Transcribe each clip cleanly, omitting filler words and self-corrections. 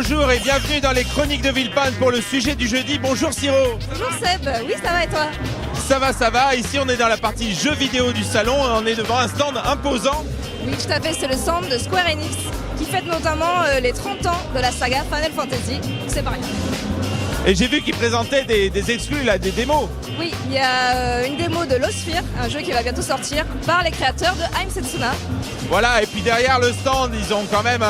bonjour et bienvenue dans les Chroniques de Villepinte pour le sujet du jeudi. Bonjour Siro. Bonjour Seb, oui ça va et toi? Ça va. Ici on est dans la partie jeux vidéo du salon. On est devant un stand imposant. Oui tout à fait, c'est le stand de Square Enix qui fête notamment les 30 ans de la saga Final Fantasy. C'est pareil. Et j'ai vu qu'ils présentaient des exclus là, des démos. Oui, il y a une démo de Lost Sphear, un jeu qui va bientôt sortir par les créateurs de Aim Setsuna. Voilà, et puis derrière le stand, ils ont quand même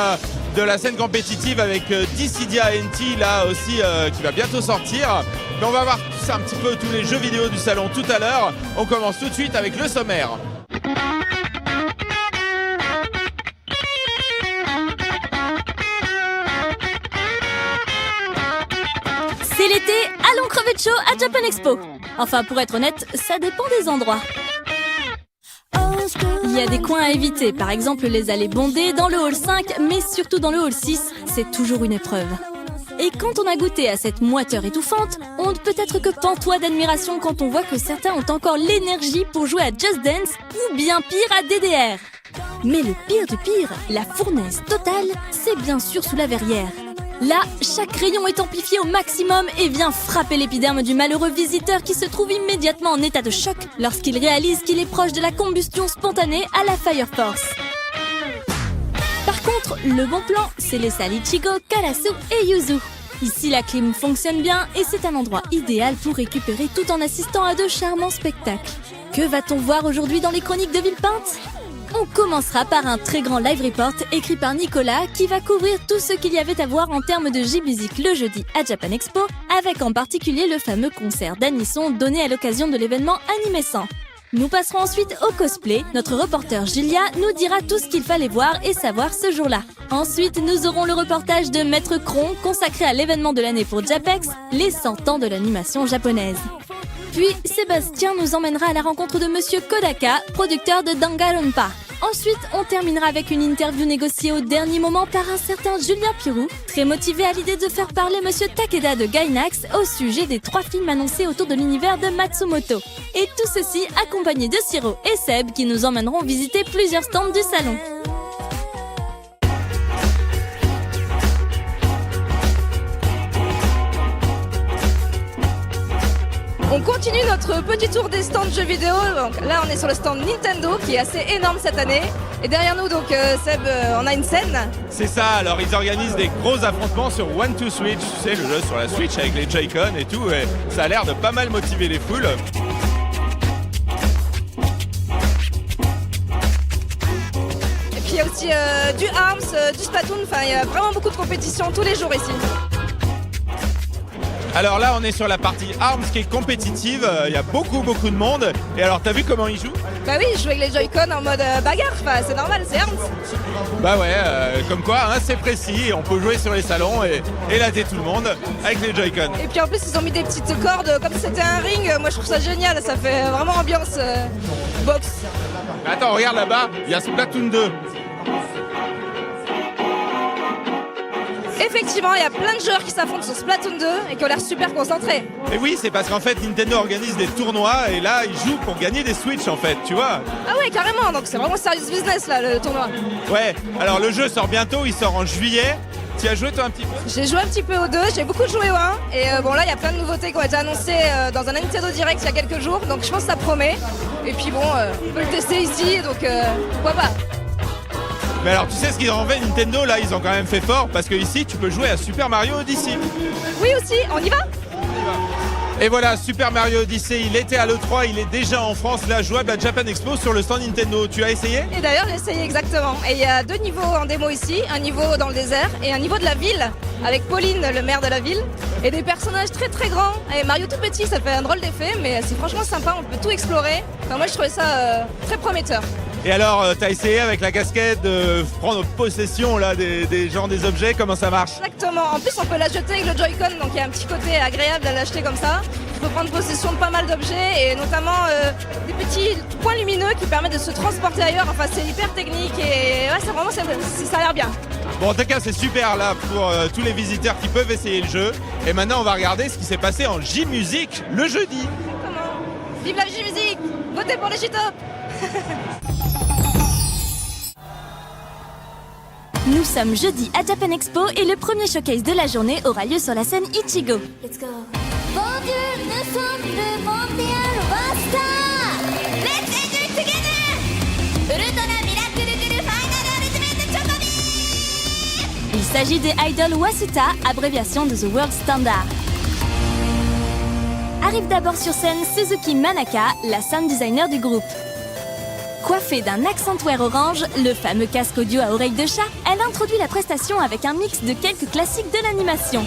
de la scène compétitive avec Dissidia NT là aussi qui va bientôt sortir. Mais on va voir tout ça, un petit peu tous les jeux vidéo du salon tout à l'heure. On commence tout de suite avec le sommaire. C'est l'été, allons crever de chaud à Japan Expo. Enfin, pour être honnête, ça dépend des endroits. Il y a des coins à éviter, par exemple les allées bondées dans le hall 5, mais surtout dans le hall 6, c'est toujours une épreuve. Et quand on a goûté à cette moiteur étouffante, on ne peut être que pantois d'admiration quand on voit que certains ont encore l'énergie pour jouer à Just Dance ou bien pire à DDR. Mais le pire du pire, la fournaise totale, c'est bien sûr sous la verrière. Là, chaque rayon est amplifié au maximum et vient frapper l'épiderme du malheureux visiteur qui se trouve immédiatement en état de choc lorsqu'il réalise qu'il est proche de la combustion spontanée à la Fire Force. Par contre, le bon plan, c'est les salles Ichigo, Karasu et Yuzu. Ici, la clim fonctionne bien et c'est un endroit idéal pour récupérer tout en assistant à de charmants spectacles. Que va-t-on voir aujourd'hui dans les Chroniques de Villepinte ? On commencera par un très grand live report écrit par Nicolas qui va couvrir tout ce qu'il y avait à voir en termes de J-Music le jeudi à Japan Expo, avec en particulier le fameux concert d'Anisson donné à l'occasion de l'événement Anime 100. Nous passerons ensuite au cosplay. Notre reporter Julia nous dira tout ce qu'il fallait voir et savoir ce jour-là. Ensuite, nous aurons le reportage de Maître Kron consacré à l'événement de l'année pour Japex, les 100 ans de l'animation japonaise. Puis, Sébastien nous emmènera à la rencontre de Monsieur Kodaka, producteur de Danganronpa. Ensuite, on terminera avec une interview négociée au dernier moment par un certain Julien Pirou, très motivé à l'idée de faire parler Monsieur Takeda de Gainax au sujet des 3 films annoncés autour de l'univers de Matsumoto. Et tout ceci accompagné de Siro et Seb qui nous emmèneront visiter plusieurs stands du salon. On continue notre petit tour des stands jeux vidéo. Donc là on est sur le stand Nintendo qui est assez énorme cette année. Et derrière nous donc Seb, on a une scène. C'est ça, alors ils organisent des gros affrontements sur One to Switch, tu sais, le jeu sur la Switch avec les Joy-Con et tout, et ça a l'air de pas mal motiver les foules. Et puis il y a aussi du Arms, du Splatoon, enfin il y a vraiment beaucoup de compétitions tous les jours ici. Alors là on est sur la partie Arms qui est compétitive, il y a beaucoup de monde. Et alors t'as vu comment ils jouent ? Bah oui, je joue avec les Joy-Con en mode bagarre, enfin, c'est normal, c'est Arms. Bah ouais, comme quoi hein, c'est précis, on peut jouer sur les salons et latter tout le monde avec les Joy-Con. Et puis en plus ils ont mis des petites cordes comme si c'était un ring, moi je trouve ça génial, ça fait vraiment ambiance boxe. Attends, regarde là-bas, il y a Splatoon 2. Effectivement, il y a plein de joueurs qui s'affrontent sur Splatoon 2 et qui ont l'air super concentrés. Et oui, c'est parce qu'en fait Nintendo organise des tournois et là ils jouent pour gagner des Switch en fait, tu vois. Ah ouais, carrément, donc c'est vraiment serious business là le tournoi. Ouais, alors le jeu sort bientôt, il sort en juillet. Tu as joué toi un petit peu ? J'ai joué un petit peu au 2, j'ai beaucoup joué au 1 et bon là il y a plein de nouveautés qui ont été annoncées dans un Nintendo Direct il y a quelques jours, donc je pense que ça promet. Et puis bon, on peut le tester ici, donc pourquoi pas. Mais alors tu sais ce qu'ils ont fait Nintendo là, ils ont quand même fait fort parce que ici tu peux jouer à Super Mario Odyssey. Oui aussi, on y va ? Et voilà, Super Mario Odyssey, il était à l'E3, il est déjà en France là, jouable à Japan Expo sur le stand Nintendo. Tu as essayé ? Et d'ailleurs j'ai essayé exactement. Et il y a 2 niveaux en démo ici, un niveau dans le désert et un niveau de la ville avec Pauline, le maire de la ville, et des personnages très très grands. Et Mario tout petit, ça fait un drôle d'effet, mais c'est franchement sympa, on peut tout explorer. Enfin, moi je trouvais ça très prometteur. Et alors, t'as essayé avec la casquette de prendre possession là, des objets, comment ça marche ? Exactement, en plus on peut la jeter avec le Joy-Con, donc il y a un petit côté agréable à l'acheter comme ça. On peut prendre possession de pas mal d'objets et notamment des petits points lumineux qui permettent de se transporter ailleurs. Enfin c'est hyper technique et ouais, ça a l'air bien. Bon, en tout cas c'est super là pour tous les visiteurs qui peuvent essayer le jeu. Et maintenant on va regarder ce qui s'est passé en J-Music le jeudi. Comment ? Vive la J-Music ! Votez pour les J-Top. Nous sommes jeudi à Japan Expo et le premier showcase de la journée aura lieu sur la scène Ichigo. Let's go. Bonjour, nous sommes le Mondial Wasta. Let's enter together. Ultra Miracle Final Ultimate Chocobi. Il s'agit des Idol Wasuta, abréviation de The World Standard. Arrive d'abord sur scène Suzuki Manaka, la sound designer du groupe. Coiffée d'un accentuaire orange, le fameux casque audio à oreilles de chat, elle introduit la prestation avec un mix de quelques classiques de l'animation.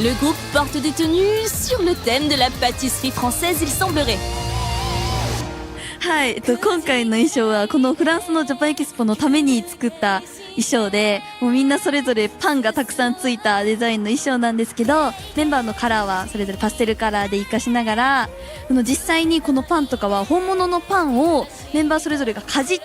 Le groupe porte des tenues sur le thème de la pâtisserie française, il semblerait. はい、今回の衣装はこのフランスのジャパンエキスポのために作った衣装で、もうみんなそれぞれパンがたくさんついたデザインの衣装なんですけど、メンバーのカラーはそれぞれパステルカラーで活かしながら、実際にこのパンとかは本物のパンをメンバーそれぞれがかじっ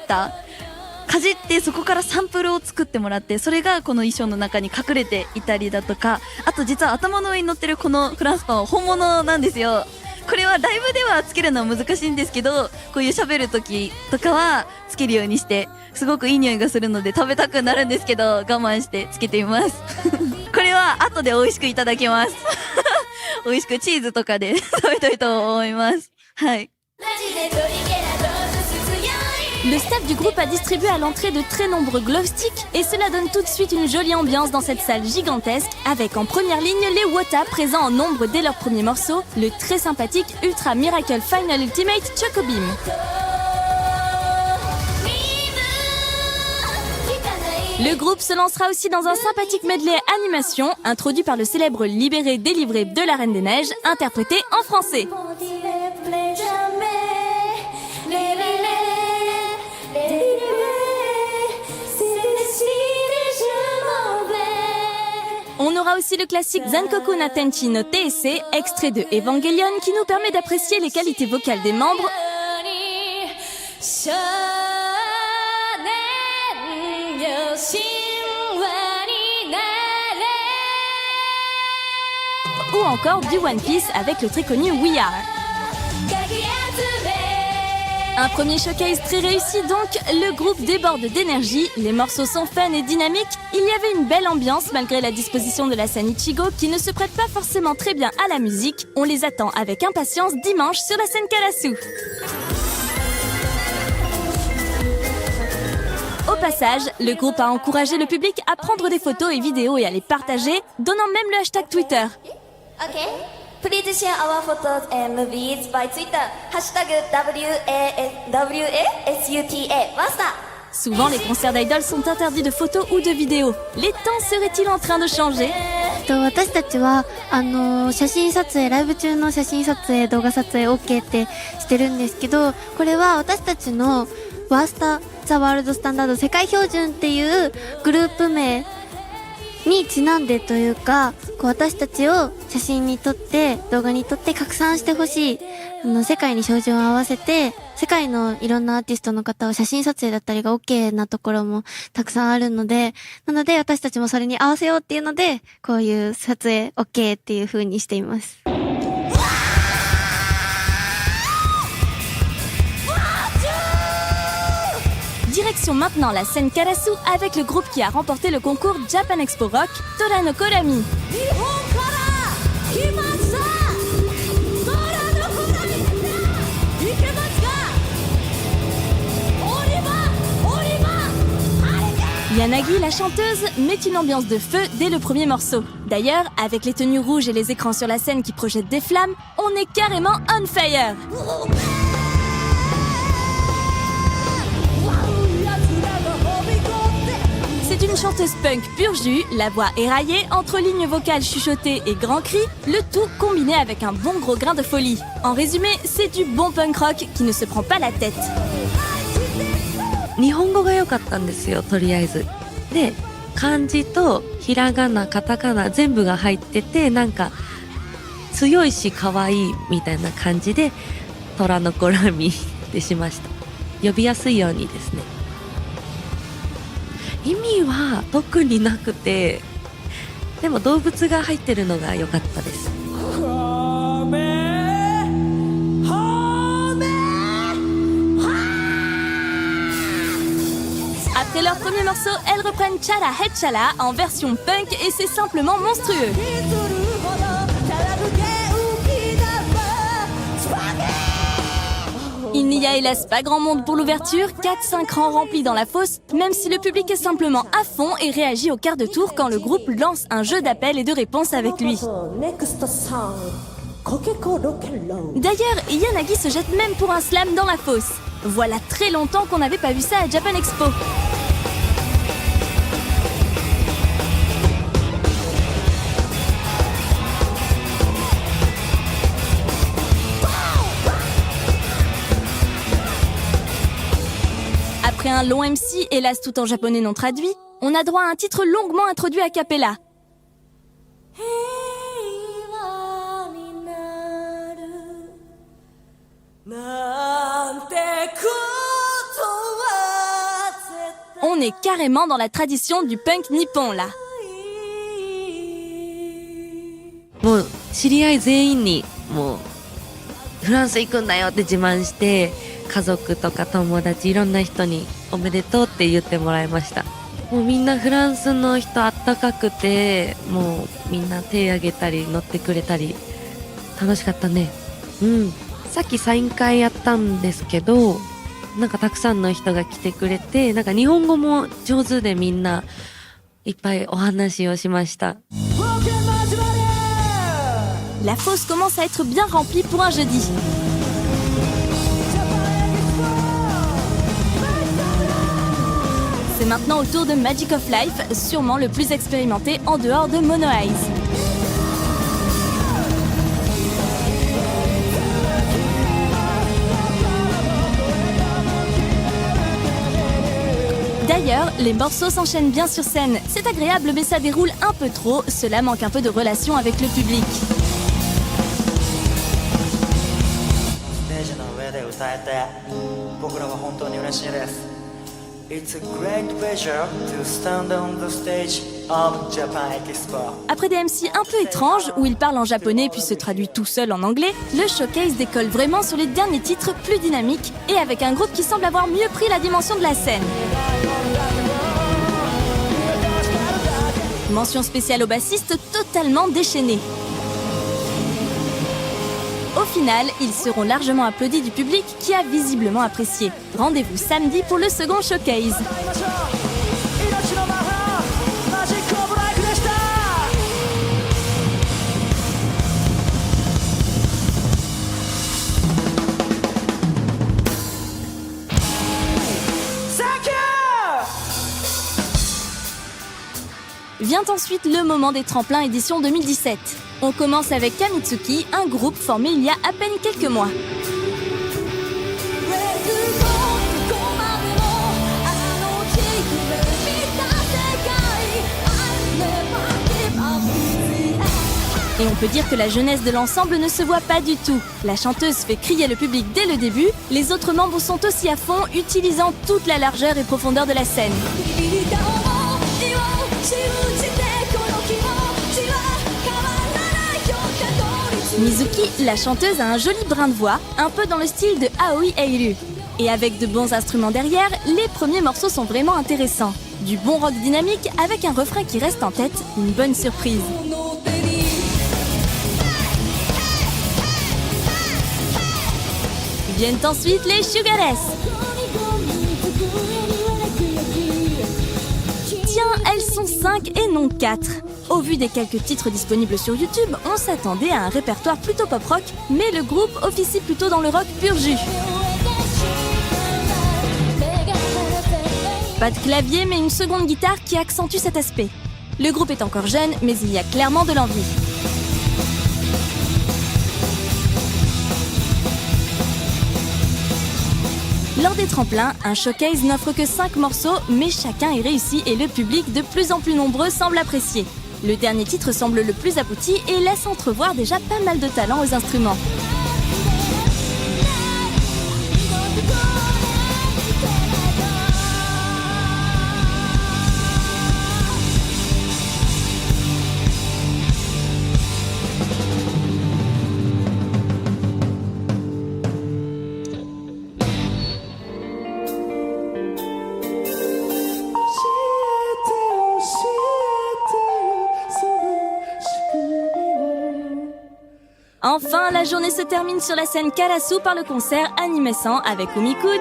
てそこからサンプルを作ってもらって、それがこの衣装の中に隠れていたりだとか、あと実は頭の上に乗ってるこのフランスパンは本物なんですよ。これはライブではつけるのは難しいんですけど、こういう喋る時とかはつけるようにして、すごくいい匂いがするので食べたくなるんですけど、我慢してつけてみますこれは後で美味しくいただきます美味しくチーズとかで食べたいと思います。はい。Le staff du groupe a distribué à l'entrée de très nombreux glow sticks et cela donne tout de suite une jolie ambiance dans cette salle gigantesque avec en première ligne les Wota présents en nombre dès leur premier morceau, le très sympathique Ultra Miracle Final Ultimate Chocobeam. Le groupe se lancera aussi dans un sympathique medley animation introduit par le célèbre Libéré délivré de la Reine des Neiges interprété en français. On aura aussi le classique Zankoku Natenchi no Teise, extrait de Evangelion, qui nous permet d'apprécier les qualités vocales des membres. Ou encore du One Piece avec le très connu We Are. Un premier showcase très réussi donc, le groupe déborde d'énergie, les morceaux sont fun et dynamiques, il y avait une belle ambiance malgré la disposition de la scène Ichigo qui ne se prête pas forcément très bien à la musique, on les attend avec impatience dimanche sur la scène Karasu. Au passage, le groupe a encouragé le public à prendre des photos et vidéos et à les partager, donnant même le hashtag Twitter. Okay. Please share our photos and movies by Twitter. Hashtag WASUTA. Wasta. Souvent, les concerts d'idoles sont interdits de photos ou de vidéos. Les temps seraient-ils en train de changer? 私たちは写真撮影、ライブ中の写真撮影、動画撮影 OK ってしてるんですけど、これは私たちのワースタザワールドスタンダード世界標準っていうグループ名にちなんでというか、こう私たちを写真に撮って動画に撮って拡散してほしい、世界に照準を合わせて世界のいろんなアーティストの方を写真撮影だったりが OK なところもたくさんあるので、なので私たちもそれに合わせようっていうので、こういう撮影 OK っていう風にしています。Direction maintenant la scène Karasu avec le groupe qui a remporté le concours Japan Expo Rock, Tora no Korami. Yanagi, la chanteuse, met une ambiance de feu dès le premier morceau. D'ailleurs, avec les tenues rouges et les écrans sur la scène qui projettent des flammes, on est carrément on fire. C'est une chanteuse punk pur jus, la voix éraillée, entre lignes vocales chuchotées et grands cris, le tout combiné avec un bon gros grain de folie. En résumé, c'est du bon punk rock qui ne se prend pas la tête. 日本語が良かったんですよ、とりあえず。で、漢字とひらがな、カタカナ全部が入ってて、なんか強いし可愛いみたいな感じで、虎のコラミってしました。呼びやすいようにですね。意味は特になくて、でも動物が入ってるのが良かったです。Après leur premier morceau, elles reprennent Chala Head Chala en version punk et c'est simplement monstrueux. Il n'y a hélas pas grand monde pour l'ouverture, 4-5 rangs remplis dans la fosse, même si le public est simplement à fond et réagit au quart de tour quand le groupe lance un jeu d'appel et de réponse avec lui. D'ailleurs, Yanagi se jette même pour un slam dans la fosse. Voilà très longtemps qu'on n'avait pas vu ça à Japan Expo. Après un long MC, hélas tout en japonais non traduit, on a droit à un titre longuement introduit a cappella. On est carrément dans la tradition du punk nippon là. もう知り合い全員にもうフランス行くんだよって自慢して家族とか友達いろんな人におめでとうって言ってもらいました。もうみんなフランスの人あったかくてもうみんな手挙げたり乗ってくれたり楽しかったね。さっきサイン会やったんですけどなんかたくさんの人が来てくれてなんか日本語も上手でみんないっぱいお話をしました。La fosse commence à être bien remplie pour un jeudi. C'est maintenant au tour de Magic of Life, sûrement le plus expérimenté en dehors de Mono Eyes. D'ailleurs, les morceaux s'enchaînent bien sur scène. C'est agréable mais ça déroule un peu trop, cela manque un peu de relation avec le public. Après des MC un peu étranges, où il parle en japonais puis se traduit tout seul en anglais, le showcase décolle vraiment sur les derniers titres plus dynamiques et avec un groupe qui semble avoir mieux pris la dimension de la scène. Mention spéciale au bassiste totalement déchaîné. Au final, ils seront largement applaudis du public qui a visiblement apprécié. Rendez-vous samedi pour le second showcase. Vient ensuite le moment des tremplins édition 2017. On commence avec Kamitsuki, un groupe formé il y a à peine quelques mois. Et on peut dire que la jeunesse de l'ensemble ne se voit pas du tout. La chanteuse fait crier le public dès le début, les autres membres sont aussi à fond, utilisant toute la largeur et profondeur de la scène. Mizuki, la chanteuse, a un joli brin de voix, un peu dans le style de Aoi Eiru. Et avec de bons instruments derrière, les premiers morceaux sont vraiment intéressants. Du bon rock dynamique avec un refrain qui reste en tête, une bonne surprise. Viennent ensuite les Sugaress. Tiens, elles sont 5 et non 4. Au vu des quelques titres disponibles sur YouTube, on s'attendait à un répertoire plutôt pop-rock, mais le groupe officie plutôt dans le rock pur jus. Pas de clavier, mais une seconde guitare qui accentue cet aspect. Le groupe est encore jeune, mais il y a clairement de l'envie. Lors des tremplins, un showcase n'offre que 5 morceaux, mais chacun est réussi et le public de plus en plus nombreux semble apprécier. Le dernier titre semble le plus abouti et laisse entrevoir déjà pas mal de talent aux instruments. Enfin, la journée se termine sur la scène Karasu par le concert Animé-san avec Umi-kun,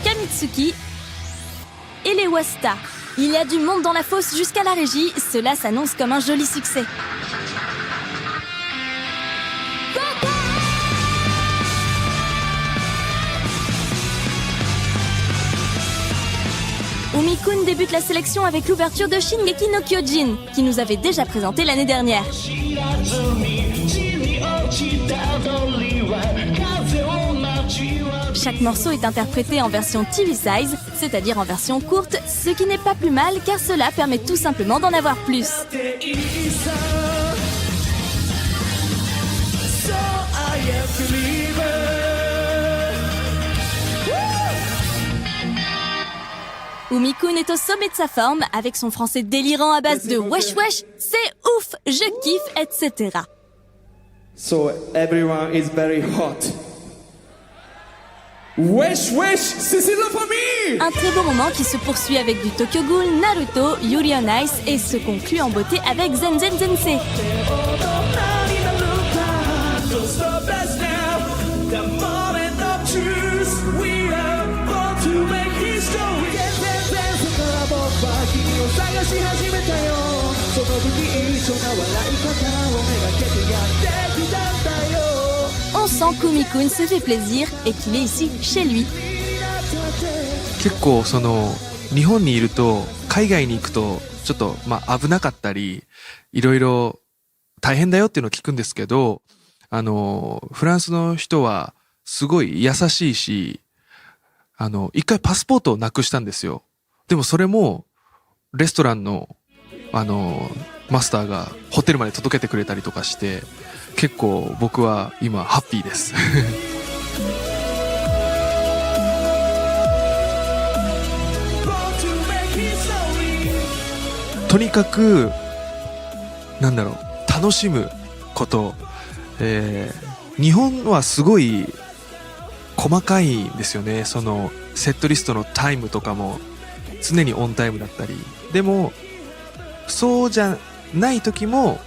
Kamitsuki et les Wasta. Il y a du monde dans la fosse jusqu'à la régie, cela s'annonce comme un joli succès. Umi-kun débute la sélection avec l'ouverture de Shingeki no Kyojin, qui nous avait déjà présenté l'année dernière. Chaque morceau est interprété en version TV size, c'est-à-dire en version courte, ce qui n'est pas plus mal car cela permet tout simplement d'en avoir plus. Umi-kun est au sommet de sa forme, avec son français délirant à base de wesh wesh, c'est ouf, je kiffe, etc. So everyone is very hot. Wesh wesh, c'est la famille! Un très beau moment qui se poursuit avec du Tokyo Ghoul, Naruto, Yuri on Ice et se conclut en beauté avec Zen Zen Zensei. On sent qu'Umi-kun se fait plaisir et qu'il est ici chez lui. 結構その日本にいると海外に行くとちょっと危なかったりいろいろ大変だよっていうのを聞くんですけど、フランスの人はすごい優しいし、一回パスポートをなくしたんですよ。でもそれもレストランのマスターがホテルまで届けてくれたりとかして、結構僕は今ハッピーです。とにかく楽しむこと、日本はすごい細かいんですよね。そのセットリストのタイムとかも常にオンタイムだったり、でもそうじゃない時も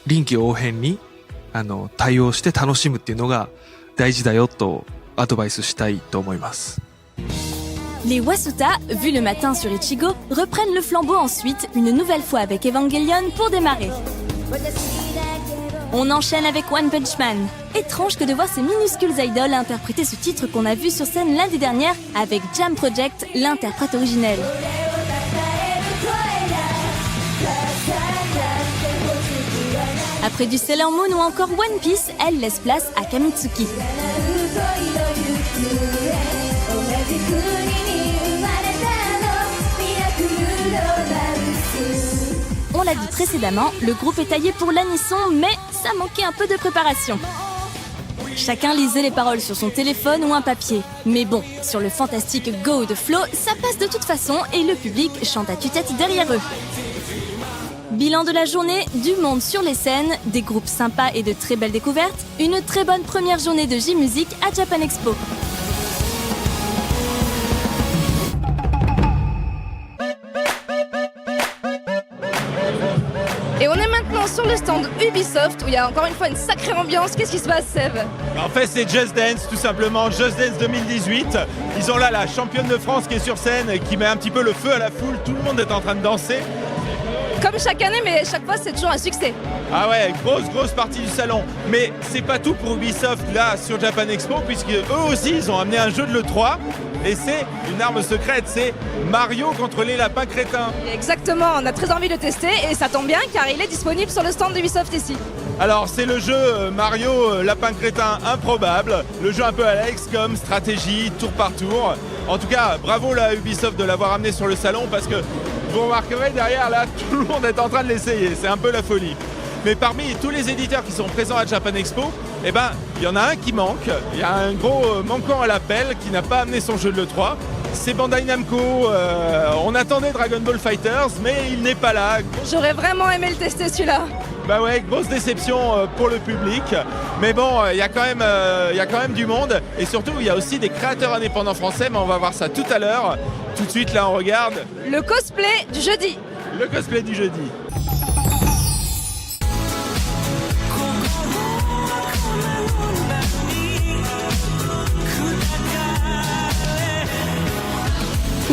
臨機応変に対応して楽しむっていうのが大事だよとアドバイスしたいと思います。Les Wasuta, vus le matin sur Ichigo, reprennent le flambeau ensuite, une nouvelle fois avec Evangelion pour démarrer. On enchaîne avec One Punch Man. Étrange que de voir ces minuscules idoles interpréter ce titre qu'on a vu sur scène l'année dernière avec Jam Project, l'interprète originel. Après du Sailor Moon ou encore One Piece, elle laisse place à Kamitsuki. On l'a dit précédemment, le groupe est taillé pour l'anisson, mais ça manquait un peu de préparation. Chacun lisait les paroles sur son téléphone ou un papier. Mais bon, sur le fantastique Go de Flo, ça passe de toute façon et le public chante à tue-tête derrière eux. Bilan de la journée, du monde sur les scènes, des groupes sympas et de très belles découvertes, une très bonne première journée de J-Music à Japan Expo. Et on est maintenant sur le stand Ubisoft où il y a encore une fois une sacrée ambiance. Qu'est-ce qui se passe, Seb? En fait, c'est Just Dance, tout simplement. Just Dance 2018. Ils ont là la championne de France qui est sur scène et qui met un petit peu le feu à la foule. Tout le monde est en train de danser. Comme chaque année, mais chaque fois c'est toujours un succès. Ah ouais, grosse partie du salon. Mais c'est pas tout pour Ubisoft là sur Japan Expo, puisque eux aussi ils ont amené un jeu de l'E3 et c'est une arme secrète, c'est Mario contre les lapins crétins. Exactement, on a très envie de le tester et ça tombe bien car il est disponible sur le stand d'Ubisoft ici. Alors c'est le jeu Mario lapin crétin improbable, le jeu un peu à la XCOM, stratégie, tour par tour. En tout cas, bravo là Ubisoft de l'avoir amené sur le salon parce que vous remarquerez derrière là, tout le monde est en train de l'essayer, c'est un peu la folie. Mais parmi tous les éditeurs qui sont présents à Japan Expo, eh ben, il y en a un qui manque. Il y a un gros manquant à l'appel qui n'a pas amené son jeu de l'E3. C'est Bandai Namco. On attendait Dragon Ball Fighters, mais il n'est pas là. J'aurais vraiment aimé le tester celui-là. Bah ouais, grosse déception pour le public. Mais bon, il y a quand même du monde. Et surtout, il y a aussi des créateurs indépendants français. Mais on va voir ça tout à l'heure. Tout de suite, là, on regarde. Le cosplay du jeudi. Le cosplay du jeudi.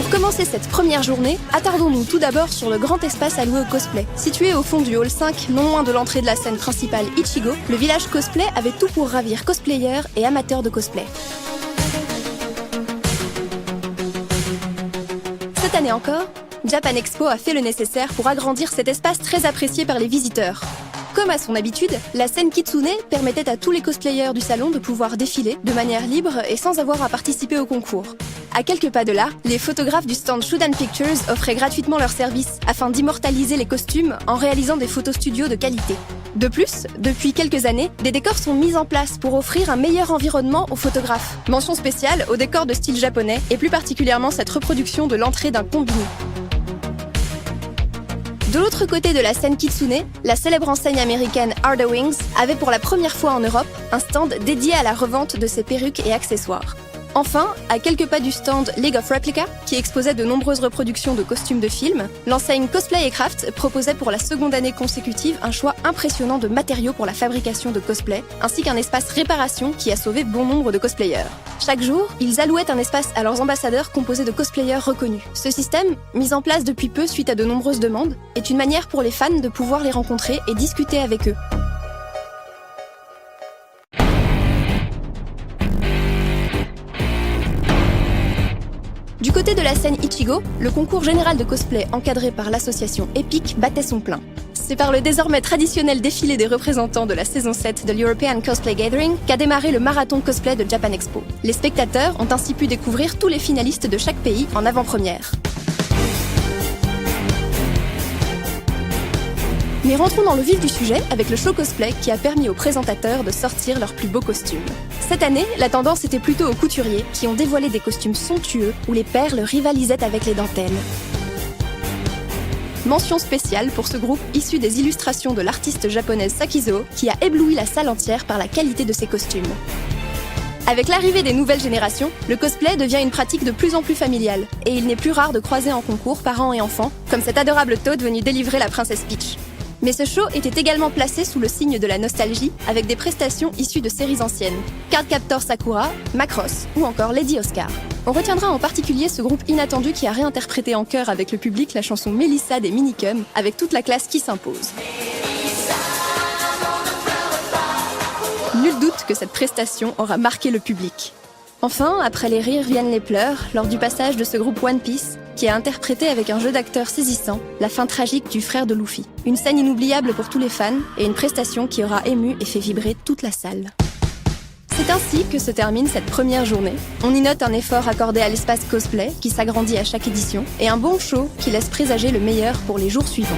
Pour commencer cette première journée, attardons-nous tout d'abord sur le grand espace alloué au cosplay. Situé au fond du hall 5, non loin de l'entrée de la scène principale Ichigo, le village cosplay avait tout pour ravir cosplayers et amateurs de cosplay. Cette année encore, Japan Expo a fait le nécessaire pour agrandir cet espace très apprécié par les visiteurs. Comme à son habitude, la scène Kitsune permettait à tous les cosplayers du salon de pouvoir défiler de manière libre et sans avoir à participer au concours. À quelques pas de là, les photographes du stand Shodan Pictures offraient gratuitement leurs services afin d'immortaliser les costumes en réalisant des photos studios de qualité. De plus, depuis quelques années, des décors sont mis en place pour offrir un meilleur environnement aux photographes. Mention spéciale aux décors de style japonais et plus particulièrement cette reproduction de l'entrée d'un combini. De l'autre côté de la scène Kitsune, la célèbre enseigne américaine Are The Wings avait pour la première fois en Europe un stand dédié à la revente de ses perruques et accessoires. Enfin, à quelques pas du stand League of Replica, qui exposait de nombreuses reproductions de costumes de films, l'enseigne Cosplay & Craft proposait pour la seconde année consécutive un choix impressionnant de matériaux pour la fabrication de cosplay, ainsi qu'un espace réparation qui a sauvé bon nombre de cosplayers. Chaque jour, ils allouaient un espace à leurs ambassadeurs composés de cosplayers reconnus. Ce système, mis en place depuis peu suite à de nombreuses demandes, est une manière pour les fans de pouvoir les rencontrer et discuter avec eux. Du côté de la scène Ichigo, le concours général de cosplay encadré par l'association Epic battait son plein. C'est par le désormais traditionnel défilé des représentants de la saison 7 de l'European Cosplay Gathering qu'a démarré le marathon cosplay de Japan Expo. Les spectateurs ont ainsi pu découvrir tous les finalistes de chaque pays en avant-première. Mais rentrons dans le vif du sujet avec le show cosplay qui a permis aux présentateurs de sortir leurs plus beaux costumes. Cette année, la tendance était plutôt aux couturiers qui ont dévoilé des costumes somptueux où les perles rivalisaient avec les dentelles. Mention spéciale pour ce groupe issu des illustrations de l'artiste japonaise Sakizo qui a ébloui la salle entière par la qualité de ses costumes. Avec l'arrivée des nouvelles générations, le cosplay devient une pratique de plus en plus familiale et il n'est plus rare de croiser en concours parents et enfants, comme cet adorable Toad venu délivrer la princesse Peach. Mais ce show était également placé sous le signe de la nostalgie avec des prestations issues de séries anciennes, Cardcaptor Sakura, Macross ou encore Lady Oscar. On retiendra en particulier ce groupe inattendu qui a réinterprété en chœur avec le public la chanson Melissa des Minicums avec toute la classe qui s'impose. Nul doute que cette prestation aura marqué le public. Enfin, après les rires viennent les pleurs lors du passage de ce groupe One Piece qui a interprété avec un jeu d'acteurs saisissant la fin tragique du frère de Luffy. Une scène inoubliable pour tous les fans et une prestation qui aura ému et fait vibrer toute la salle. C'est ainsi que se termine cette première journée. On y note un effort accordé à l'espace cosplay qui s'agrandit à chaque édition et un bon show qui laisse présager le meilleur pour les jours suivants.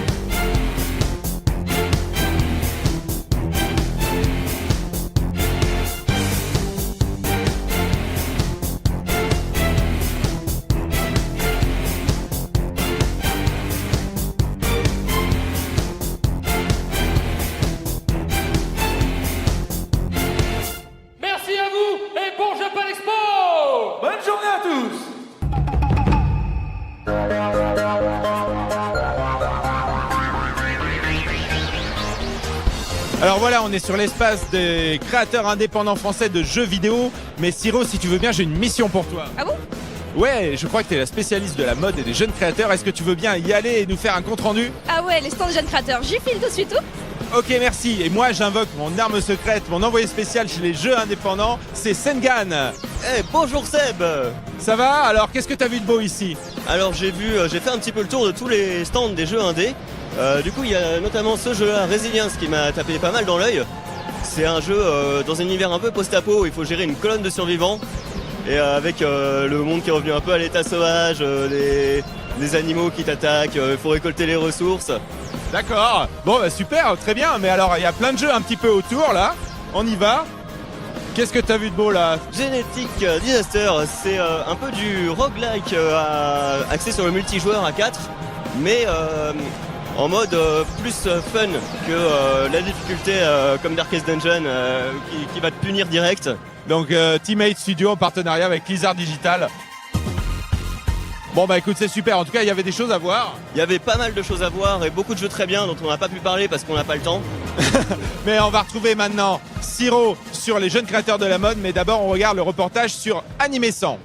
Alors voilà, on est sur l'espace des créateurs indépendants français de jeux vidéo. Mais Siro, si tu veux bien, j'ai une mission pour toi. Ah bon ? Ouais, je crois que tu es la spécialiste de la mode et des jeunes créateurs. Est-ce que tu veux bien y aller et nous faire un compte-rendu ? Ah ouais, les stands de jeunes créateurs, j'y file tout de suite. Ok, merci. Et moi, j'invoque mon arme secrète, mon envoyé spécial chez les jeux indépendants, c'est Sengan. Eh, bonjour Seb. Ça va ? Alors, qu'est-ce que t'as vu de beau ici ? Alors j'ai fait un petit peu le tour de tous les stands des jeux indés. Du coup, il y a notamment ce jeu-là, Resilience, qui m'a tapé pas mal dans l'œil. C'est un jeu dans un univers un peu post-apo où il faut gérer une colonne de survivants. Et avec le monde qui est revenu un peu à l'état sauvage, des animaux qui t'attaquent, il faut récolter les ressources. D'accord. Bon, bah super, très bien. Mais alors, il y a plein de jeux un petit peu autour, là. On y va. Qu'est-ce que t'as vu de beau, là ? Genetic Disaster, c'est un peu du roguelike axé sur le multijoueur à 4, mais en mode plus fun que la difficulté comme Darkest Dungeon qui va te punir direct. Donc Teammate Studio en partenariat avec Blizzard Digital. Bon bah écoute, c'est super, en tout cas il y avait des choses à voir. Il y avait pas mal de choses à voir et beaucoup de jeux très bien dont on n'a pas pu parler parce qu'on n'a pas le temps. Mais on va retrouver maintenant Siro sur les jeunes créateurs de la mode, mais d'abord on regarde le reportage sur Animé 100.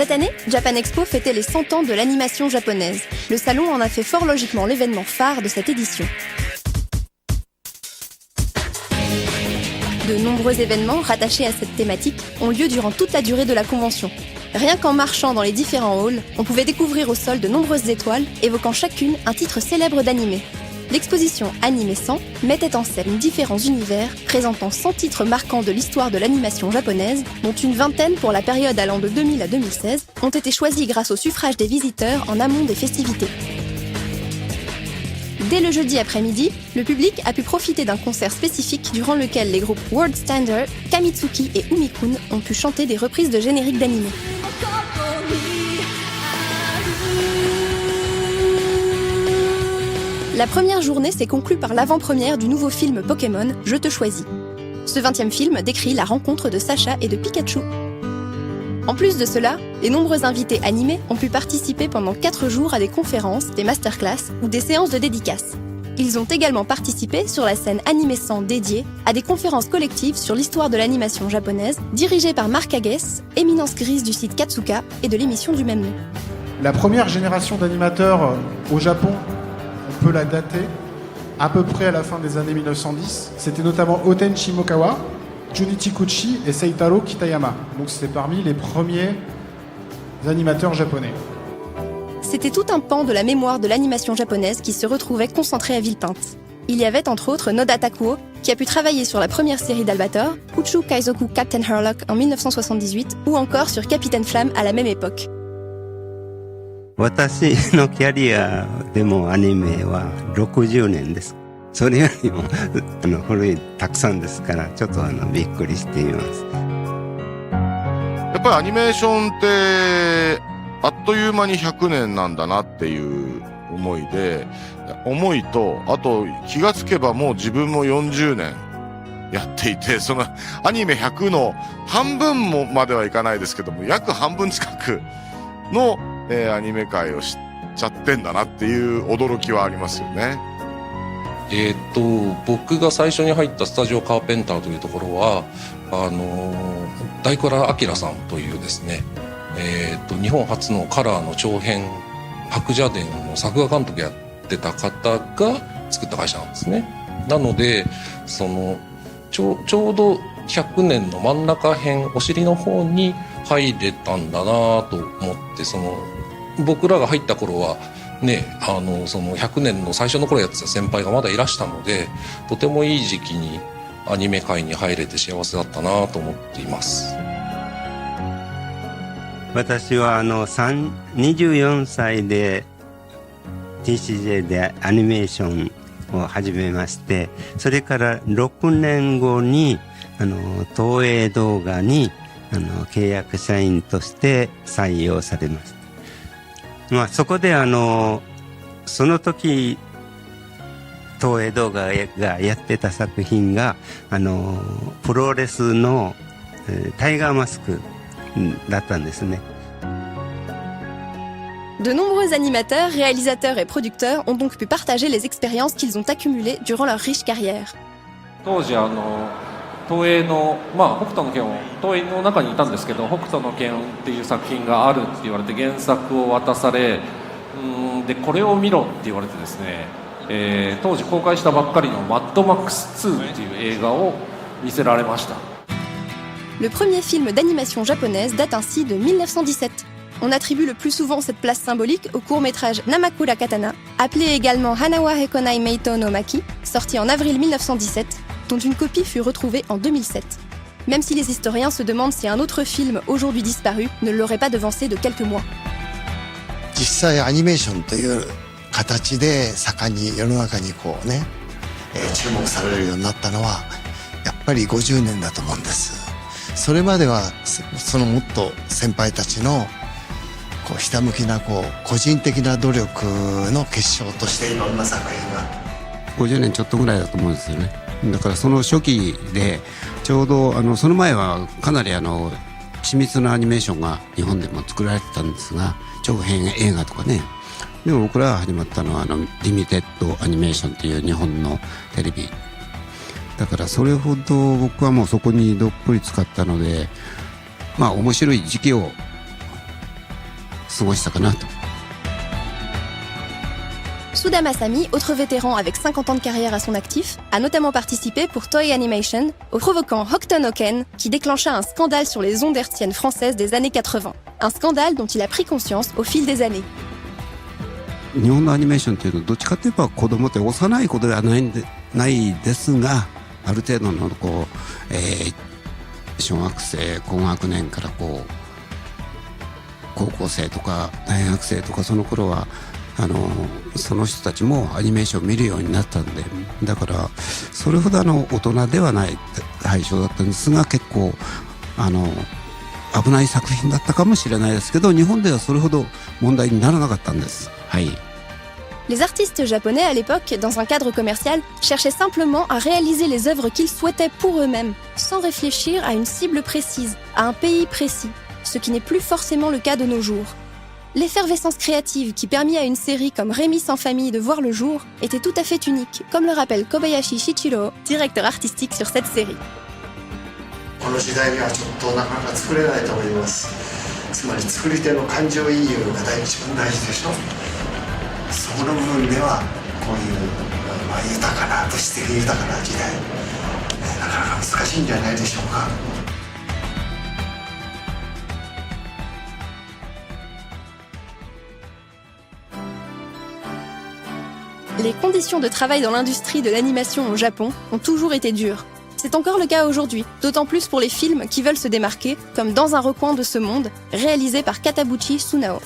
Cette année, Japan Expo fêtait les 100 ans de l'animation japonaise. Le salon en a fait fort logiquement l'événement phare de cette édition. De nombreux événements rattachés à cette thématique ont lieu durant toute la durée de la convention. Rien qu'en marchant dans les différents halls, on pouvait découvrir au sol de nombreuses étoiles, évoquant chacune un titre célèbre d'animé. L'exposition Anime 100 mettait en scène différents univers, présentant 100 titres marquants de l'histoire de l'animation japonaise, dont une vingtaine pour la période allant de 2000 à 2016, ont été choisis grâce au suffrage des visiteurs en amont des festivités. Dès le jeudi après-midi, le public a pu profiter d'un concert spécifique durant lequel les groupes World Standard, Kamitsuki et Umikun ont pu chanter des reprises de génériques d'anime. La première journée s'est conclue par l'avant-première du nouveau film Pokémon, Je te choisis. Ce 20e film décrit la rencontre de Sacha et de Pikachu. En plus de cela, les nombreux invités animés ont pu participer pendant 4 jours à des conférences, des masterclass ou des séances de dédicaces. Ils ont également participé sur la scène Anime 100 dédiée à des conférences collectives sur l'histoire de l'animation japonaise, dirigées par Marc Haguès, éminence grise du site Katsuka et de l'émission du même nom. La première génération d'animateurs au Japon, on peut la dater à peu près à la fin des années 1910. C'était notamment Oten Shimokawa, Junichi Kuchi et Seitaro Kitayama. Donc c'est parmi les premiers animateurs japonais. C'était tout un pan de la mémoire de l'animation japonaise qui se retrouvait concentré à Villepinte. Il y avait entre autres Noda Takuo, qui a pu travailler sur la première série d'Albator, Uchu Kaizoku Captain Harlock en 1978, ou encore sur Capitaine Flamme à la même époque. 私のキャリアでもアニメは60年です。それよりも古いたくさんですからちょっとびっくりしています。やっぱりアニメーションってあっという間に100年なんだなっていう思いとあと気がつけばもう自分も40年やっていてそのアニメ100の半分もまではいかないですけども約半分近くのアニメ界を知っちゃってんだなっていう驚きはありますよね。僕が最初に入ったスタジオカーペンターというところは大倉明さんというですね、日本初のカラーの長編白蛇伝の作画監督やってた方が作った会社なんですね。なのでちょうど100年の真ん中辺お尻の方に入れたんだなと思って僕らが入った頃はねその100年の最初の頃やってた先輩がまだいらしたのでとてもいい時期にアニメ界に入れて幸せだったなと思っています。私は24歳で TCJ でアニメーションを始めましてそれから6年後に東映動画に契約社員として採用されました。そこでその時東映動画がやってた作品がプロレスのタイガーマスクだったんですね。De nombreux animateurs, réalisateurs et producteurs ont donc pu partager les expériences qu'ils ont accumulées durant leur riche carrière. 当時東映の北斗の拳を東映の中にいたんですけど北斗の拳っていう作品があるって言われて原作を渡されでこれを見ろって言われてですね、当時公開したばっかりのマッドマックス2っていう映画を見せられました。Le premier film d'animation japonaise date ainsi de 1917. On attribue le plus souvent cette place symbolique au court-métrage Namakura Katana, appelé également Hanawa Hekonai Meito no Maki, sorti en avril 1917, dont une copie fut retrouvée en 2007. Même si les historiens se demandent si un autre film aujourd'hui disparu ne l'aurait pas devancé de quelques mois. 実際アニメーションという形で盛んに世の中に注目されるようになったのはやっぱり50年だと思うんです。それまではそのもっと先輩たちのひたむきな個人的な努力の結晶としていろんな作品が50年ちょっとぐらいだと思うんですよね。だからその初期でちょうどその前はかなり緻密なアニメーションが日本でも作られてたんですが長編映画とかね。でも僕らが始まったのはリミテッドアニメーションっていう日本のテレビだからそれほど僕はもうそこにどっぷり使ったので面白い時期を過ごしたかなと。Suda Masami, autre vétéran avec 50 ans de carrière à son actif, a notamment participé pour Toei Animation au provoquant Hokuto no Ken qui déclencha un scandale sur les ondes hertziennes françaises des années 80. Un scandale dont il a pris conscience au fil des années. 日本のアニメーションというのはどっちかといえば子供って幼い子ではないですが、ある程度の小学生高学年から高校生とか大学生とかその頃はその人たちもアニメーションを見るようになったんで、だからそれほど大人ではない対象だったんですが、結構危ない作品だったかもしれないですけど、日本ではそれほど問題にならなかったんです。はい。Les artistes japonais à l'époque, dans un cadre commercial, cherchaient simplement à réaliser les œuvres qu'ils souhaitaient pour eux-mêmes, sans réfléchir à une cible précise, à un pays précis, ce qui n'est plus forcément le cas de nos jours. L'effervescence créative qui permit à une série comme Rémi sans famille de voir le jour était tout à fait unique, comme le rappelle Kobayashi Shichiro, directeur artistique sur cette série. この時代にはちょっとなかなか作れないと思います。つまり作り手の感情移入が一番大事でしょ。その部分ではこういう、豊かな物質的豊かな時代、なかなか難しいんじゃないでしょうか。Les conditions de travail dans l'industrie de l'animation au Japon ont toujours été dures. C'est encore le cas aujourd'hui, d'autant plus pour les films qui veulent se démarquer, comme Dans un recoin de ce monde, réalisé par Katabuchi Sunao.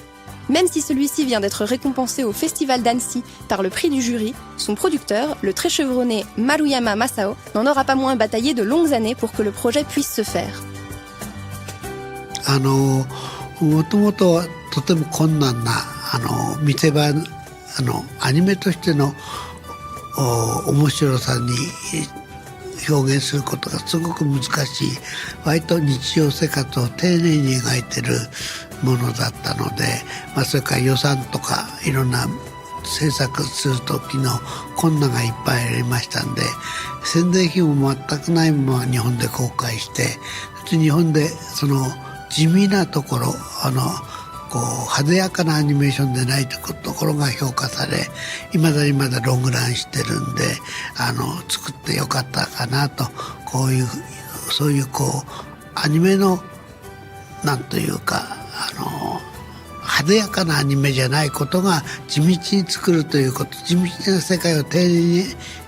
Même si celui-ci vient d'être récompensé au Festival d'Annecy par le prix du jury, son producteur, le très chevronné Maruyama Masao, n'en aura pas moins bataillé de longues années pour que le projet puisse se faire. もともととても困難な見せ場アニメとしての面白さに表現することがすごく難しい、割と日常生活を丁寧に描いてるものだったので、それから予算とかいろんな制作する時の困難がいっぱいありましたんで、宣伝費も全くないまま日本で公開して、日本でその地味なところ派手やかなアニメーションでないところが評価され、いまだにまだロングランしてるんで、作ってよかったかなと、そういうアニメのなんというか派手やかなアニメじゃないことが地道に作るということ、地道な世界を丁寧に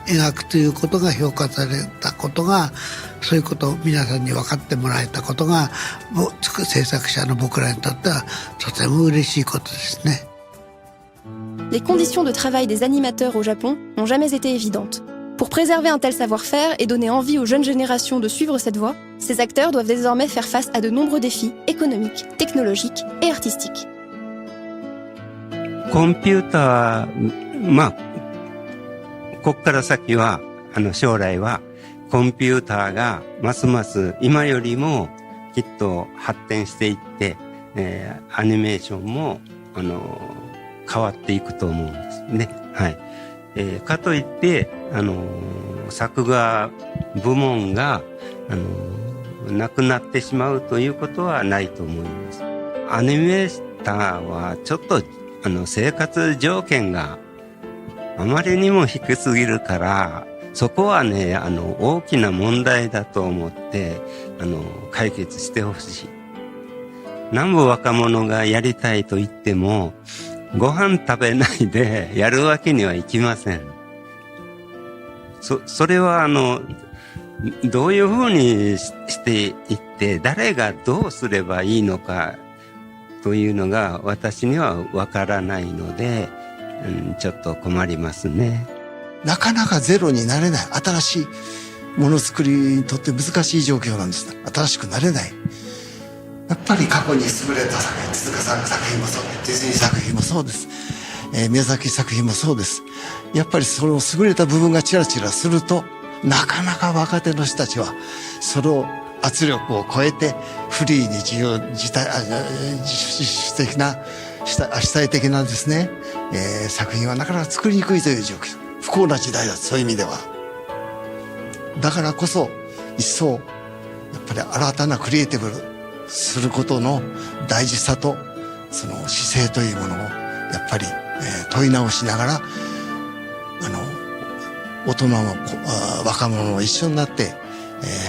描くということが評価されたことが、そういうことを皆さんに分かってもらえたことが、制作者の僕らにとってはとても嬉しいことですね。Les conditions de travail des animateurs au Japon n'ont jamais été évidentes. Pour préserver un tel savoir-faire et donner envie aux jeunes générations de suivre cette voie, ces acteurs doivent désormais faire face à de nombreux défis économiques, technologiques et artistiques. コンピューター、ここから先は、将来は、コンピューターがますます今よりもきっと発展していって、アニメーションも、変わっていくと思うんですね。はい。かといって、作画部門が、なくなってしまうということはないと思います。アニメーターはちょっと、生活条件があまりにも低すぎるから、そこはね、大きな問題だと思って、解決してほしい。南部若者がやりたいと言っても、ご飯食べないでやるわけにはいきません。それはどういうふうにしていって、誰がどうすればいいのかというのが私にはわからないので、ちょっと困りますね。なかなかゼロになれない。新しいものづくりにとって難しい状況なんです。新しくなれない。やっぱり過去に優れた手塚さんの作品もそう、ディズニー作品もそうです。宮崎作品もそうです。やっぱりその優れた部分がチラチラすると、なかなか若手の人たちは、その圧力を超えて、フリーに主体的なですね、作品はなかなか作りにくいという状況。不幸な時代だ、そういう意味では。だからこそ、一層、やっぱり新たなクリエイティブすることの大事さと、その姿勢というものをやっぱり、問い直しながら大人も若者も一緒になって、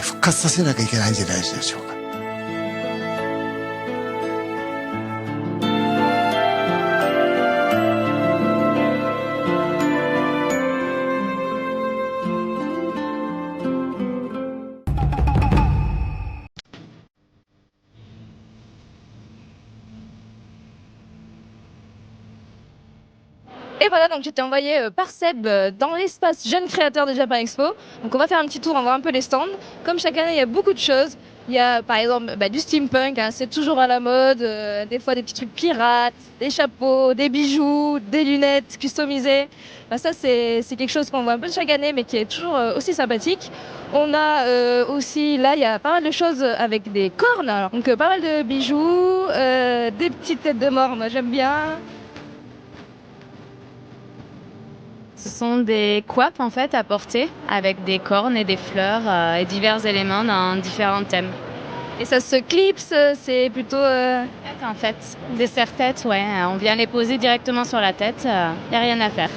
復活させなきゃいけないんじゃないでしょうか。Et voilà, donc j'étais envoyée par Seb dans l'espace Jeunes Créateurs de Japan Expo. Donc on va faire un petit tour, on va voir un peu les stands. Comme chaque année, il y a beaucoup de choses. Il y a par exemple du steampunk, hein, c'est toujours à la mode. Des fois des petits trucs pirates, des chapeaux, des bijoux, des lunettes customisées. Ça c'est quelque chose qu'on voit un peu chaque année mais qui est toujours aussi sympathique. On a aussi, là il y a pas mal de choses avec des cornes. Alors, donc pas mal de bijoux, des petites têtes de mort, moi j'aime bien. Ce sont des coiffes en fait à porter avec des cornes et des fleurs et divers éléments dans différents thèmes. Et ça se clipse, c'est plutôt... En fait, des serre-têtes, ouais, on vient les poser directement sur la tête, y a rien à faire.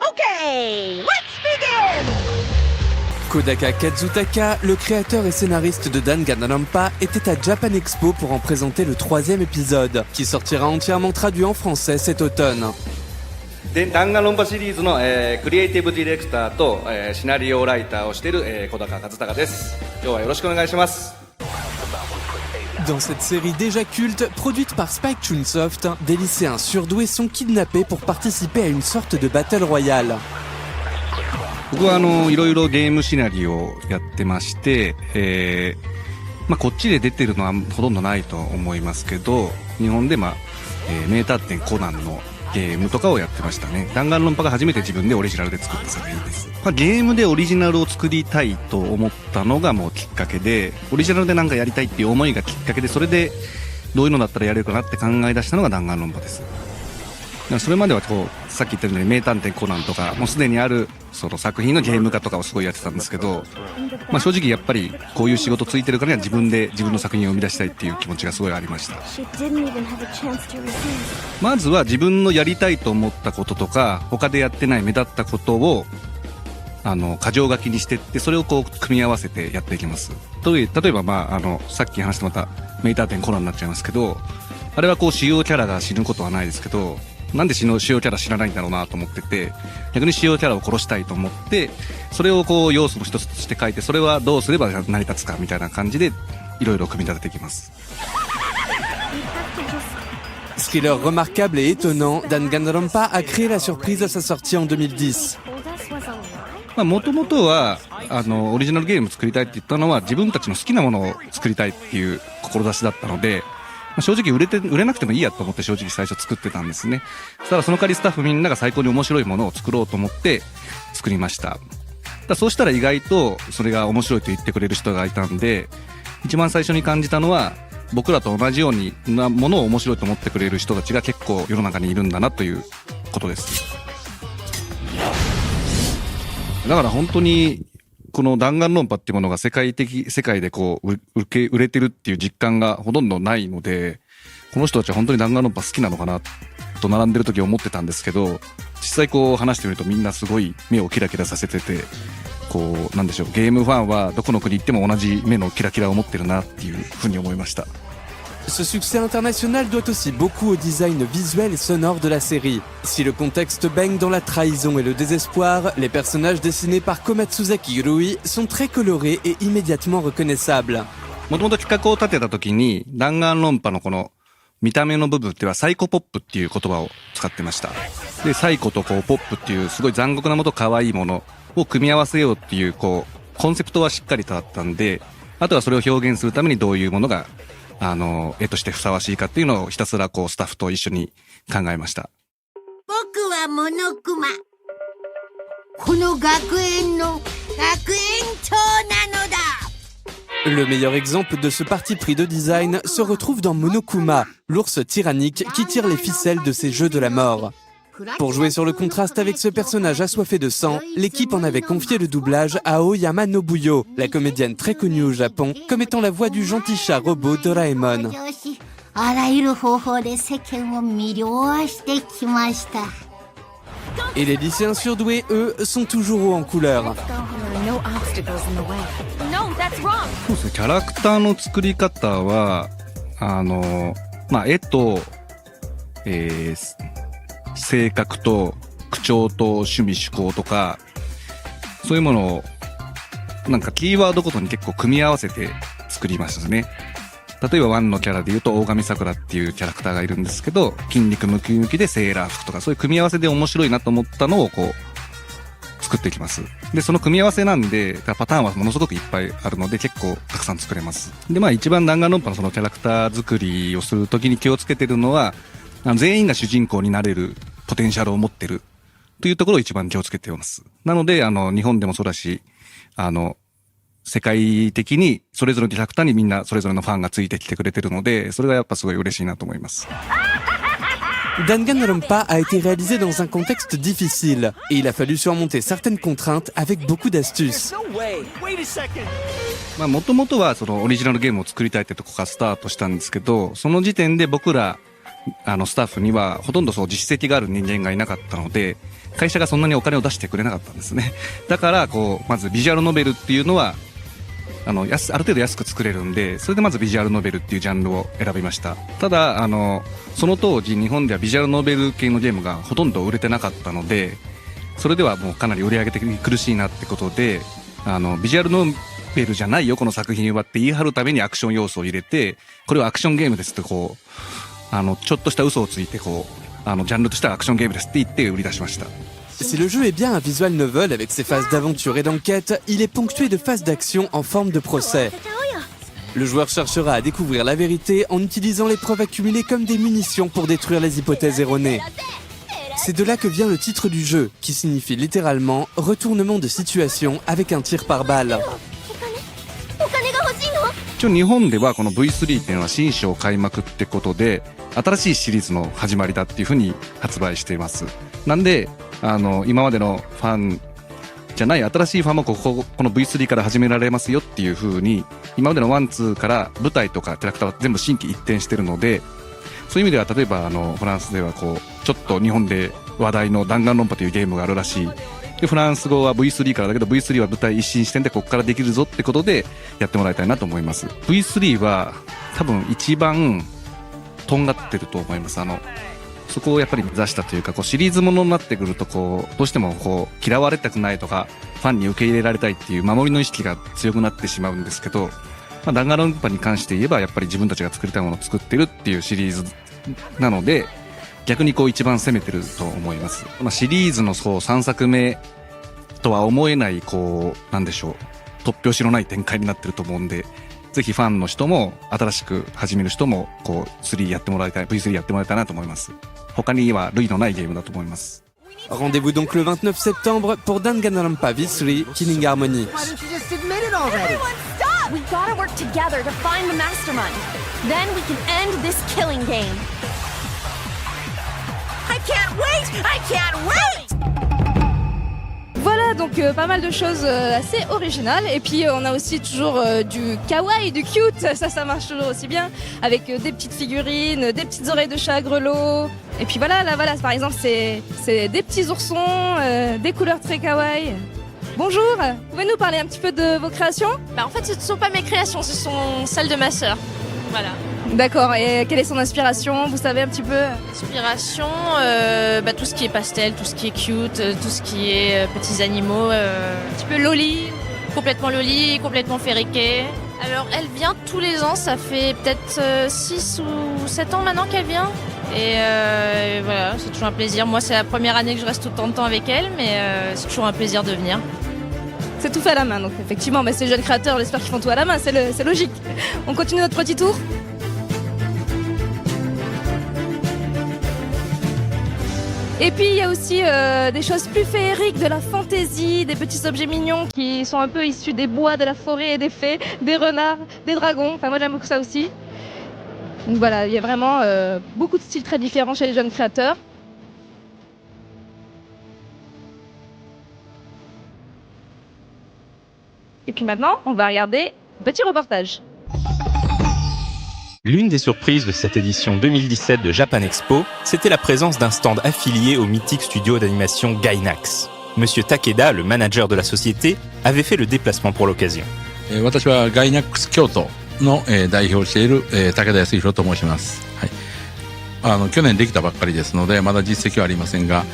Okay, let's begin! Kodaka Kazutaka, le créateur et scénariste de Danganronpa, était à Japan Expo pour en présenter le 3e épisode, qui sortira entièrement traduit en français cet automne. でダンガロンパシリーズの、クリエイティブディレクターと、シナリオライターをしている、小高和孝です。今日はよろしくお願いします。 Dans cette série déjà culte, produite par Spike Chunsoft, des lycéens surdoués sont kidnappés pour participer à une sorte de battle royale. 僕はいろいろゲームシナリオをやってまして、こっちで出てるのはほとんどないと思いますけど、日本で名探偵コナンのゲームとかをやってましたね。弾丸論破が初めて自分でオリジナルで作った作品です。ゲームでオリジナルを作りたいと思ったのがもうきっかけで、オリジナルでなんかやりたいっていう思いがきっかけで、それでどういうのだったらやれるかなって考え出したのが弾丸論破です。それまではさっき言ったように名探偵コナンとかもうすでにあるその作品のゲーム化とかをすごいやってたんですけど、正直やっぱりこういう仕事ついてるからには自分で自分の作品を生み出したいっていう気持ちがすごいありました。まずは自分のやりたいと思ったこととか他でやってない目立ったことを箇条書きにしてってそれを組み合わせてやっていきます。例えばさっき話してもらった名探偵コナンになっちゃいますけど、あれは主要キャラが死ぬことはないですけど、なんで主要キャラ知らないんだろうなと思ってて、逆に主要キャラを殺したいと思って、それを要素の一つとして書いて、それはどうすれば成り立つかみたいな感じでいろいろ組み立てていきます。Thriller remarquable et étonnant, Danganronpa a créé la surprise à sa sortie en 2010. もともとはオリジナルゲーム作りたいって言ったのは自分たちの好きなものを作りたいっていう志だったので、正直売れなくてもいいやと思って正直最初作ってたんですね。そしたらその代わりスタッフみんなが最高に面白いものを作ろうと思って作りました。そうしたら意外とそれが面白いと言ってくれる人がいたんで、一番最初に感じたのは僕らと同じようなものを面白いと思ってくれる人たちが結構世の中にいるんだなということです。だから本当にこの弾丸論破っていうものが世界で売れてるっていう実感がほとんどないので、この人たちは本当に弾丸論破好きなのかなと並んでる時思ってたんですけど、実際話してみるとみんなすごい目をキラキラさせてて、なんでしょう、ゲームファンはどこの国行っても同じ目のキラキラを持ってるなっていうふうに思いました。Ce succès international doit aussi beaucoup au design visuel et sonore de la série. Si le contexte baigne dans la trahison et le désespoir, les personnages dessinés par Komatsuzaki Rui sont très colorés et immédiatement reconnaissables. もともと企画を立てた時に弾丸論破のこの見た目の部分ではサイコポップっていう言葉を使ってました。で、サイコとポップっていうすごい残酷なものと可愛いものを組み合わせようっていうコンセプトはしっかりとあったんで、あとはそれを表現するためにどういうものが絵としてふさわしいかっていうのをひたすらスタッフと一緒に考えました。僕はモノクマ。この学園の学園長なのだ。Le meilleur exemple de ce parti pris de design se retrouve dans Monokuma, l'ours tyrannique qui tire les ficelles de ces jeux de la mort. Pour jouer sur le contraste avec ce personnage assoiffé de sang, l'équipe en avait confié le doublage à Aoyama Nobuyo, la comédienne très connue au Japon, comme étant la voix du gentil chat robot Doraemon. あらゆる方法で世間を魅了してきました。 Et les lycéens surdoués, eux, sont toujours hauts en couleur. そうですね、キャラクターの作り方は、絵と、性格と口調と趣味趣向とか、そういうものを、なんかキーワードごとに結構組み合わせて作りましたね。例えば1のキャラで言うと大神桜っていうキャラクターがいるんですけど、筋肉ムキムキでセーラー服とか、そういう組み合わせで面白いなと思ったのをこう作っていきます。で、その組み合わせなんでパターンはものすごくいっぱいあるので結構たくさん作れます。で、一番弾丸論破のそのキャラクター作りをするときに気をつけてるのは、全員が主人公になれるポテンシャルを持ってるというところを一番気をつけています。なので、日本でもそうだし、世界的にそれぞれのキャラクターにみんなそれぞれのファンがついてきてくれてるので、それがやっぱすごい嬉しいなと思います。Danganronpa a été réalisé dans un contexte difficile et il a fallu surmonter certaines contraintes avec beaucoup d'astuces. もともとはそのオリジナルゲームを作りたいってとこからスタートしたんですけど、その時点で僕らスタッフにはほとんどそう実績がある人間がいなかったので、会社がそんなにお金を出してくれなかったんですね。だからまずビジュアルノベルっていうのはある程度安く作れるんで、それでまずビジュアルノベルっていうジャンルを選びました。ただその当時日本ではビジュアルノベル系のゲームがほとんど売れてなかったので、それではもうかなり売り上げ的に苦しいなってことで、ビジュアルノベルじゃないよこの作品はって言い張るためにアクション要素を入れて、これはアクションゲームですってちょっとした嘘をついてジャンルとしてはアクションゲームですって言って売り出しました。Si le jeu est bien un visual novel avec ses phases d'aventure et d'enquête, il est ponctué de phases d'action en forme de procès. Le joueur cherchera à découvrir la vérité en utilisant les preuves accumulées comme des munitions pour détruire les hypothèses erronées. C'est de là que vient le titre du jeu, qui signifie littéralement « retournement de situation avec un tir par balle ». 一応日本ではこの V3 っていうのは新章開幕ってことで、新しいシリーズの始まりだっていうふうに発売しています。なんで今までのファンじゃない新しいファンもこの V3 から始められますよっていう風に、今までの1、2から舞台とかキャラクターは全部新規一転してるので、そういう意味では例えばフランスではちょっと日本で話題の弾丸論破というゲームがあるらしい。で、フランス語は V3 からだけど V3 は舞台一新視点でここからできるぞってことでやってもらいたいなと思います。V3 は多分一番とんがってると思います。そこをやっぱり目指したというか、シリーズものになってくるとどうしても嫌われたくないとかファンに受け入れられたいっていう守りの意識が強くなってしまうんですけど、弾丸論破に関して言えばやっぱり自分たちが作りたいものを作ってるっていうシリーズなので、逆に一番攻めてると思います。シリーズの3作目とは思えないなんでしょう、突拍子のない展開になってると思うんで、ぜひファンの人も新しく始める人も3やってもらいたい、V3 やってもらいたいなと思います。他には類のないゲームだと思います。Rendez-vous donc le 29 septembre pour Danganronpa V3 Killing Harmony. We gotta work together to find the mastermind. Then we can end this killing game. I can't wait! I can't wait! Voilà, donc pas mal de choses assez originales. Et puis on a aussi toujours du kawaii, du cute, ça marche toujours aussi bien. Avec des petites figurines, des petites oreilles de chat à grelots. Et puis voilà, par exemple, c'est des petits oursons, des couleurs très kawaii. Bonjour, pouvez-nous parler un petit peu de vos créations ? En fait, ce ne sont pas mes créations, ce sont celles de ma sœur. Voilà. D'accord, et quelle est son inspiration ? Vous savez un petit peu ? Inspiration, tout ce qui est pastel, tout ce qui est cute, tout ce qui est petits animaux, un petit peu loli, complètement fériqué. Alors elle vient tous les ans, ça fait peut-être 6 ou 7 ans maintenant qu'elle vient. Et voilà, c'est toujours un plaisir. Moi, c'est la première année que je reste autant de temps avec elle, mais c'est toujours un plaisir de venir. C'est tout fait à la main, donc effectivement, ces jeunes créateurs, j'espère qu'ils font tout à la main, c'est logique. On continue notre petit tour. Et puis il y a aussi des choses plus féeriques, de la fantaisie, des petits objets mignons qui sont un peu issus des bois, de la forêt et des fées, des renards, des dragons. Enfin moi j'aime beaucoup ça aussi. Donc voilà, il y a vraiment beaucoup de styles très différents chez les jeunes créateurs. Et puis maintenant, on va regarder un petit reportage. L'une des surprises de cette édition 2017 de Japan Expo, c'était la présence d'un stand affilié au mythique studio d'animation Gainax. Monsieur Takeda, le manager de la société, avait fait le déplacement pour l'occasion. 私はガイナックス京都の代表をしている武田康弘と申します。はい。去年できたばっかりですのでまだ実績はありませんが、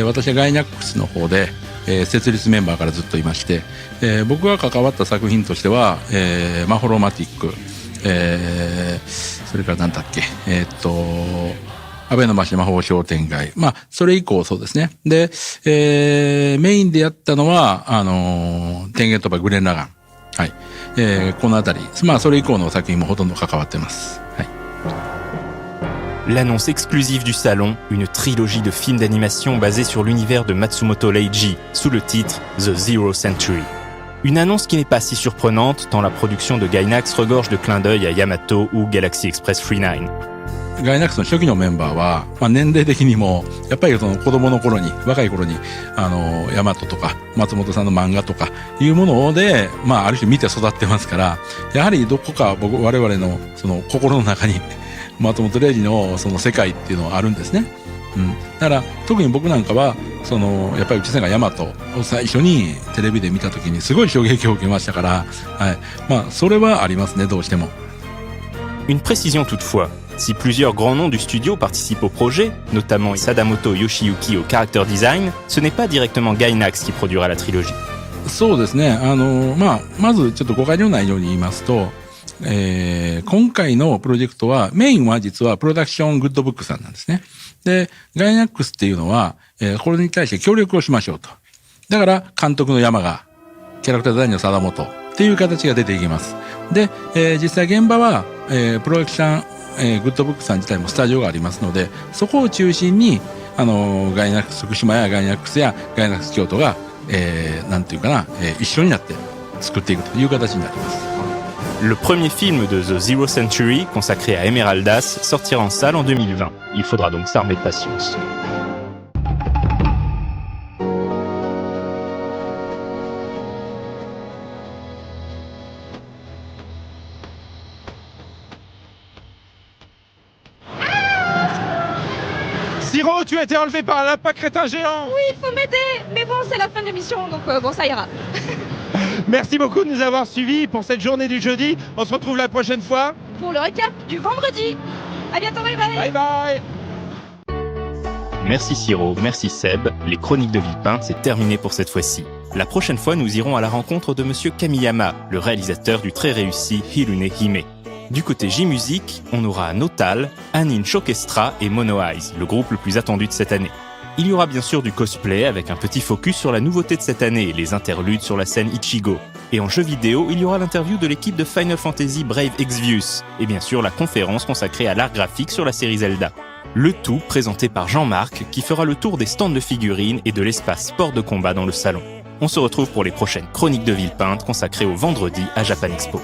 私はガイナックスの方で、設立メンバーからずっといまして、僕が関わった作品としては、マホロマティック、それから何だっけ、安倍の橋魔法商店街。まあ、それ以降そうですね。で、メインでやったのは、天元鳥羽グレンラガン。はい。このあたり。まあ、それ以降の作品もほとんど関わってます。はい。L'annonce exclusive du salon, une trilogie de films d'animation basée sur l'univers de Matsumoto Leiji, sous le titre The Zero Century. Une annonce qui n'est pas si surprenante, tant la production de Gainax regorge de clins d'œil à Yamato ou Galaxy Express 39. ガイナックスの初期のメンバーは、年齢的にも、やっぱりその子供の頃に、若い頃に、ヤマトとか、松本さんの漫画とか、いうもので、ある種見て育ってますから、やはりどこか我々の、その心の中に、松本零士のその世界っていうのはあるんですね。だから特に僕なんかはやっぱり内瀬川大和を最初にテレビで見た時にすごい衝撃を受けましたから、それはありますね、どうしても。Une précision toutefois, si plusieurs grands noms du studio participent au projet, notamment Sadamoto Yoshiyuki au character design, ce n'est pas directement Gainax qui produira la trilogie. そうですね。まずちょっと誤解のないように言いますと、今回のプロジェクトはメインは実はプロダクショングッドブックさんなんですね。で、ガイナックスっていうのは、これに対して協力をしましょうと。だから、監督の山賀、キャラクターデザインの貞本っていう形が出ていきます。で、実際現場は、プロダクション、グッドブックさん自体もスタジオがありますので、そこを中心に、ガイナックス福島やガイナックスやガイナックス京都が、なんていうかな、一緒になって作っていくという形になります。Le premier film de The Zero Century, consacré à Emeraldas, sortira en salle en 2020. Il faudra donc s'armer de patience. Siro, tu as été enlevé par un lapin crétin géant. Oui, il faut m'aider. Mais bon, c'est la fin de l'émission, donc bon, ça ira. Merci beaucoup de nous avoir suivis pour cette journée du jeudi. On se retrouve la prochaine fois pour le récap du vendredi. À bientôt, bye bye. Bye bye. Merci Siro, merci Seb. Les chroniques de Villepin, c'est terminé pour cette fois-ci. La prochaine fois, nous irons à la rencontre de Monsieur Kamiyama, le réalisateur du très réussi Hirune Hime. Du côté J-Music, on aura Notal, Anin Chokestra et Mono Eyes, le groupe le plus attendu de cette année. Il y aura bien sûr du cosplay avec un petit focus sur la nouveauté de cette année, les interludes sur la scène Ichigo. Et en jeu vidéo, il y aura l'interview de l'équipe de Final Fantasy Brave Exvius. Et bien sûr, la conférence consacrée à l'art graphique sur la série Zelda. Le tout présenté par Jean-Marc, qui fera le tour des stands de figurines et de l'espace sport de combat dans le salon. On se retrouve pour les prochaines chroniques de Villepinte consacrées au vendredi à Japan Expo.